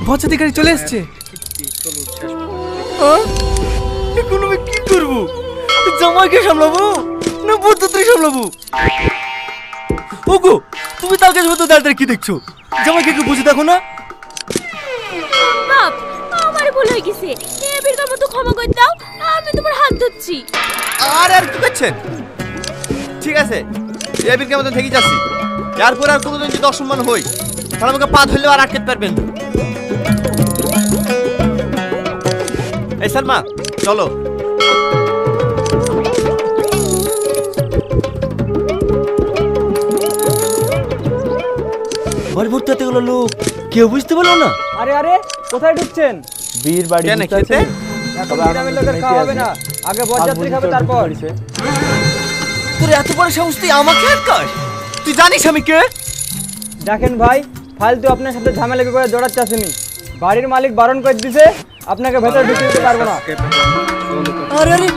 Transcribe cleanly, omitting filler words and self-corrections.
বচ্চাতে গাড়ি চলে এসছে। এখন আমি কি করবো? জামাইকে সামলাবো না বরযাত্রী সামলাবো? ওগো, তুমি তার কাছে মতো দাঁড়িয়ে কি দেখছো? জামাইকে একটু বুঝে দেখো না। বাপ, আমার ভুল হয়ে গেছে, এবারকার মতো ক্ষমা করে দাও, আমি তোমার হাত ধরছি। আর কি করছেন? ঠিক আছে, এবিরকে মতন থেকে যাচ্ছি। এরপর আর কোনোদিন যদি অসম্মান হই তাহলে আমাকে পা ধরলেও আর আটকাতে পারবেন না। এই সালমা, চলো। বাড়ি ভর্তি এতগুলো লোক, কেউ বুঝতে পারলো না। আরে আরে, কোথায় ঢুকছেন? বীর বাড়ি কেন খেতে? এখন গ্রামের লোকের খাওয়া হবে না, আগে বরযাত্রী খাবে তারপর। তোর এত বড় সাহস, তুই আমাকে আটকাস? তুই জানিস আমি কে? দেখেন ভাই, ফালতু আপনার সাথে ঝামেলা করে জড়াচ্ছে আসেনি। বাড়ির মালিক বারণ করে দিছে, আপনাকে ভেতরে ঢুকতে দিতে পারবো না। আরে আরে,